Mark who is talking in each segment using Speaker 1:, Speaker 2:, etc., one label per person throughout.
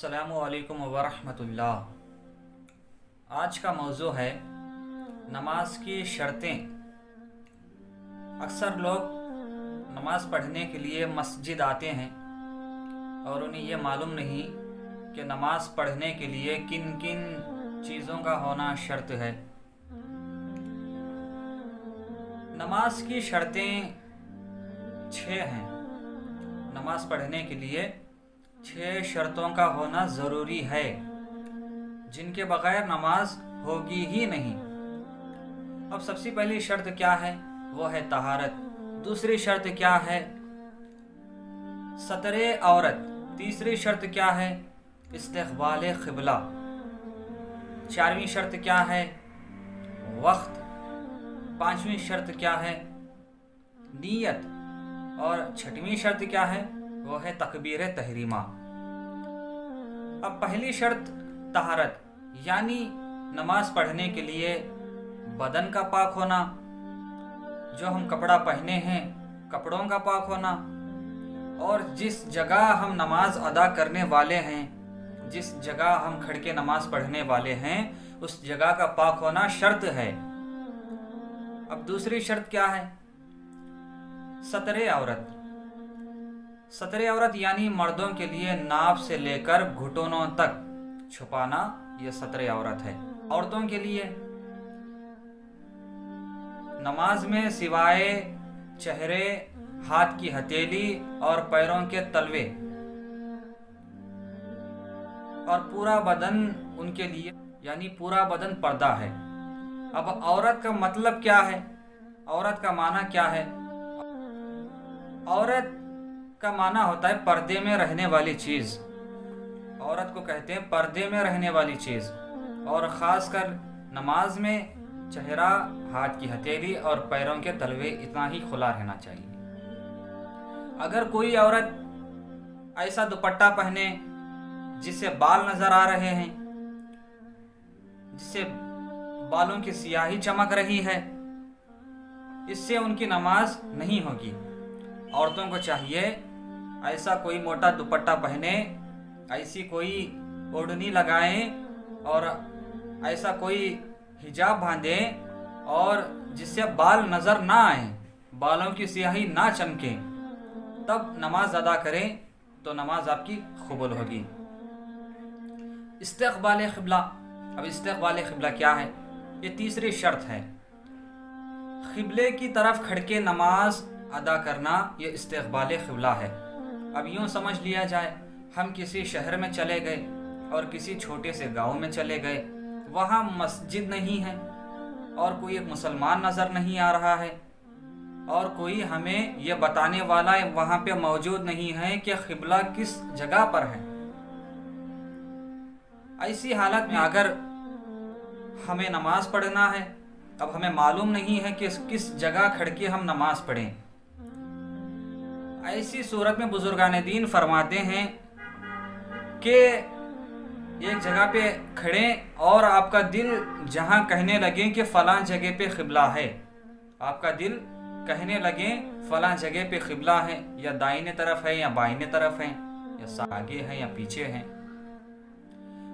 Speaker 1: अस्सलामु अलैकुम वरहमतुल्लाह। आज का मौजू है नमाज की शर्तें। अक्सर लोग नमाज पढ़ने के लिए मस्जिद आते हैं और उन्हें ये मालूम नहीं कि नमाज पढ़ने के लिए किन किन चीज़ों का होना शर्त है। नमाज की शर्तें 6 हैं। नमाज पढ़ने के लिए 6 शर्तों का होना ज़रूरी है, जिनके बगैर नमाज होगी ही नहीं। अब सबसे पहली शर्त क्या है? वो है तहारत। दूसरी शर्त क्या है? सतरे औरत। तीसरी शर्त क्या है? इस्तिक़बाल क़िबला। 4वीं शर्त क्या है? वक्त। 5वीं शर्त क्या है? नीयत। और 6वीं शर्त क्या है? वो है तकबीर तहरीमा। अब पहली शर्त तहारत, यानी नमाज पढ़ने के लिए बदन का पाक होना, जो हम कपड़ा पहने हैं कपड़ों का पाक होना, और जिस जगह हम नमाज अदा करने वाले हैं, जिस जगह हम खड़ के नमाज पढ़ने वाले हैं, उस जगह का पाक होना शर्त है। अब दूसरी शर्त क्या है? सतरे औरत। सतरे औरत यानी मर्दों के लिए नाभ से लेकर घुटनों तक छुपाना, यह सतरे औरत है। औरतों के लिए नमाज में सिवाय चेहरे, हाथ की हथेली और पैरों के तलवे और पूरा बदन उनके लिए, यानी पूरा बदन पर्दा है। अब औरत का मतलब क्या है? औरत का माना क्या है? औरत का माना होता है पर्दे में रहने वाली चीज़। औरत को कहते हैं पर्दे में रहने वाली चीज़, और ख़ासकर नमाज में चेहरा, हाथ की हथेली और पैरों के तलवे इतना ही खुला रहना चाहिए। अगर कोई औरत ऐसा दुपट्टा पहने जिससे बाल नज़र आ रहे हैं, जिससे बालों की स्याही चमक रही है, इससे उनकी नमाज नहीं होगी। औरतों को चाहिए ऐसा कोई मोटा दुपट्टा पहने, ऐसी कोई ओढ़नी लगाएं और ऐसा कोई हिजाब बांधें और जिससे बाल नज़र ना आए, बालों की स्याही ना चमके, तब नमाज अदा करें तो नमाज आपकी कबूल होगी। इस्तिक़बाल क़िबला। अब इस्तिक़बाल क़िबला क्या है? ये तीसरी शर्त है। क़िबले की तरफ खड़ के नमाज अदा करना, ये इस्तिक़बाल क़िबला है। अब यूँ समझ लिया जाए, हम किसी शहर में चले गए और किसी छोटे से गांव में चले गए, वहाँ मस्जिद नहीं है और कोई एक मुसलमान नज़र नहीं आ रहा है, और कोई हमें यह बताने वाला वहाँ पे मौजूद नहीं है कि क़िबला किस जगह पर है। ऐसी हालत में अगर हमें नमाज पढ़ना है, अब हमें मालूम नहीं है कि किस जगह खड़ के हम नमाज पढ़ें, ऐसी सूरत में बुजुर्गान दीन फरमाते हैं कि एक जगह पे खड़े और आपका दिल जहाँ कहने लगे कि फ़लाँ जगह पे क़िबला है, आपका दिल कहने लगे फ़लाँ जगह पे क़िबला है, या दाहिने तरफ है या बाइने तरफ है, या आगे है या पीछे है,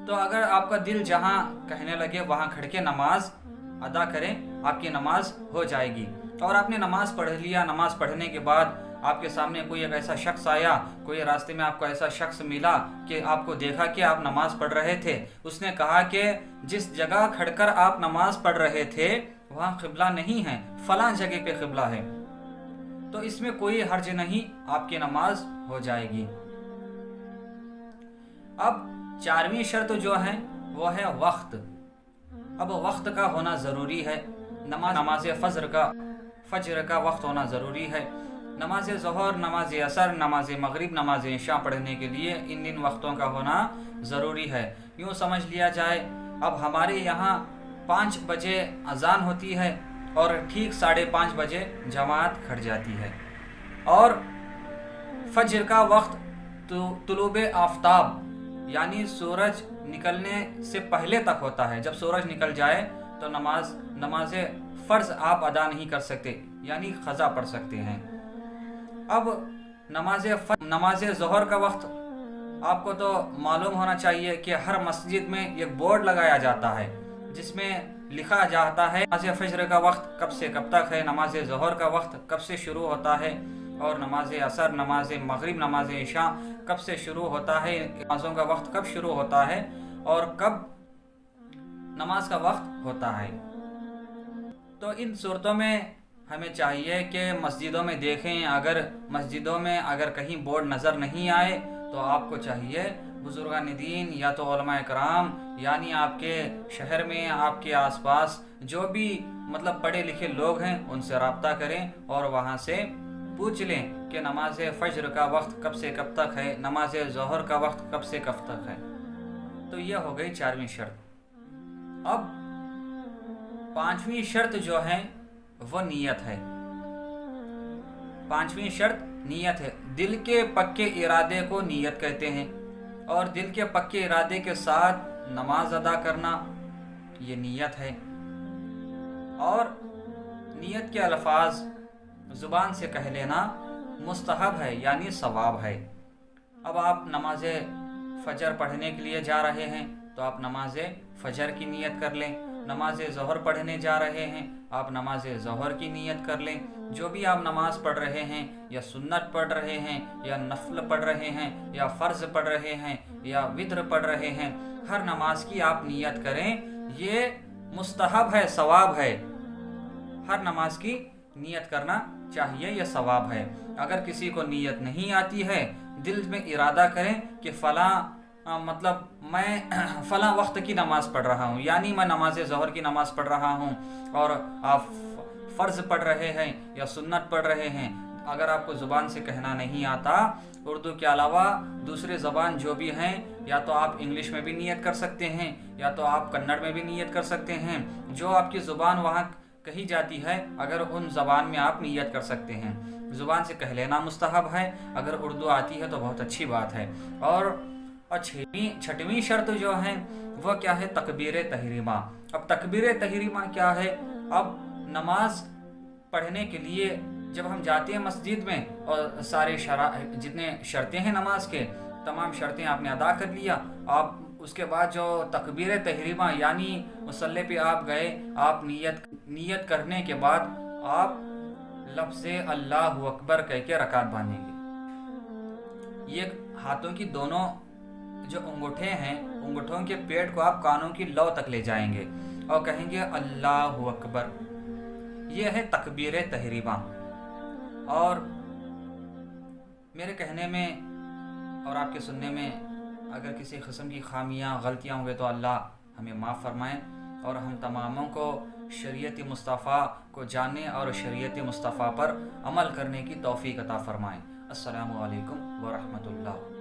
Speaker 1: तो अगर आपका दिल जहाँ कहने लगे वहाँ खड़ के नमाज अदा करें, आपकी नमाज हो जाएगी। और आपने नमाज पढ़ लिया, नमाज पढ़ने के बाद आपके सामने कोई एक ऐसा शख्स आया, कोई रास्ते में आपको ऐसा शख्स मिला कि आपको देखा कि आप नमाज पढ़ रहे थे, उसने कहा कि जिस जगह खड़कर आप नमाज पढ़ रहे थे वहाँ क़िबला नहीं है, फ़लाँ जगह पे क़िबला है, तो इसमें कोई हर्ज नहीं, आपकी नमाज हो जाएगी। अब 4वीं शर्त जो है वो है वक्त। अब वक्त का होना ज़रूरी है। नमाज फजर का वक्त होना ज़रूरी है। नमाज ज़ोहर, नमाज असर, नमाज मगरिब, नमाज इशा पढ़ने के लिए इन वक्तों का होना ज़रूरी है। यूँ समझ लिया जाए, अब हमारे यहाँ 5 बजे अजान होती है और ठीक 5:30 बजे जमात खड़ जाती है, और फजर का वक्त तुलूबे आफ्ताब यानी सूरज निकलने से पहले तक होता है। जब सूरज निकल जाए तो नमाज फ़र्ज़ आप अदा नहीं कर सकते, यानी क़ज़ा पढ़ सकते हैं। अब नमाज ज़ोहर का वक्त آپ کو تو معلوم ہونا چاہیے کہ ہر مسجد میں ایک بورڈ لگایا جاتا ہے جس میں لکھا جاتا ہے نماز فجر کا وقت کب سے کب تک ہے، نماز ظہر کا وقت کب سے شروع ہوتا ہے، اور نماز عصر، نماز مغرب، نماز عشاء کب سے شروع ہوتا ہے، نمازوں کا وقت کب شروع ہوتا ہے اور کب نماز کا وقت ہوتا ہے۔ تو ان صورتوں میں ہمیں چاہیے کہ مسجدوں میں دیکھیں، اگر مسجدوں میں اگر کہیں بورڈ نظر نہیں آئے تو آپ کو چاہیے بزرگان دین یا تو علماء کرام، یعنی آپ کے شہر میں آپ کے آس پاس جو بھی مطلب پڑھے لکھے لوگ ہیں ان سے رابطہ کریں اور وہاں سے پوچھ لیں کہ نماز فجر کا وقت کب سے کب تک ہے، نماز ظہر کا وقت کب سے کب تک ہے۔ تو یہ ہو گئی 4ویں شرط۔ اب 5ویں شرط جو ہے وہ نیت ہے۔ 5ویں شرط نیت ہے۔ دل کے پکے ارادے کو نیت کہتے ہیں، اور دل کے پکے ارادے کے ساتھ نماز ادا کرنا یہ نیت ہے۔ اور نیت کے الفاظ زبان سے کہہ لینا مستحب ہے، یعنی ثواب ہے۔ اب آپ نماز فجر پڑھنے کے لیے جا رہے ہیں تو آپ نماز فجر کی نیت کر لیں، نماز ظہر پڑھنے جا رہے ہیں آپ نماز ظہر کی نیت کر لیں۔ جو بھی آپ نماز پڑھ رہے ہیں، یا سنت پڑھ رہے ہیں، یا نفل پڑھ رہے ہیں، یا فرض پڑھ رہے ہیں، یا وتر پڑھ رہے ہیں، ہر نماز کی آپ نیت کریں، یہ مستحب ہے، ثواب ہے۔ ہر نماز کی نیت کرنا چاہیے، یہ ثواب ہے۔ اگر کسی کو نیت نہیں آتی ہے، دل میں ارادہ کریں کہ فلاں مطلب میں فلاں وقت کی نماز پڑھ رہا ہوں، یعنی میں نماز ظہر کی نماز پڑھ رہا ہوں، اور آپ فرض پڑھ رہے ہیں یا سنت پڑھ رہے ہیں۔ اگر آپ کو زبان سے کہنا نہیں آتا، اردو کے علاوہ دوسرے زبان جو بھی ہیں، یا تو آپ انگلش میں بھی نیت کر سکتے ہیں، یا تو آپ کنڑ میں بھی نیت کر سکتے ہیں، جو آپ کی زبان وہاں کہی جاتی ہے اگر ان زبان میں آپ نیت کر سکتے ہیں۔ زبان سے کہہ لینا مستحب ہے، اگر اردو آتی ہے تو بہت اچھی بات ہے۔ اور 6ویں شرط جو ہے وہ کیا ہے؟ تکبیر تحریمہ۔ اب تکبیر تحریمہ کیا ہے؟ اب نماز پڑھنے کے لیے جب ہم جاتے ہیں مسجد میں، اور سارے جتنے شرطیں ہیں نماز کے تمام شرطیں آپ نے ادا کر لیا، آپ اس کے بعد جو تکبیر تحریمہ یعنی مصلی پہ آپ گئے، آپ نیت کرنے کے بعد آپ لفظ اللہ اکبر کہہ کے رکعت باندھیں گے۔ یہ ہاتھوں کی دونوں جو انگوٹھے ہیں، انگوٹھوں کے پیڑ کو آپ کانوں کی لو تک لے جائیں گے اور کہیں گے اللہ اکبر۔ یہ ہے تکبیر تحریمہ۔ اور میرے کہنے میں اور آپ کے سننے میں اگر کسی قسم کی خامیاں غلطیاں ہوئے تو اللہ ہمیں معاف فرمائیں، اور ہم تماموں کو شریعت مصطفیٰ کو جاننے اور شریعت مصطفیٰ پر عمل کرنے کی توفیق عطا فرمائیں۔ السلام علیکم ورحمۃ اللہ۔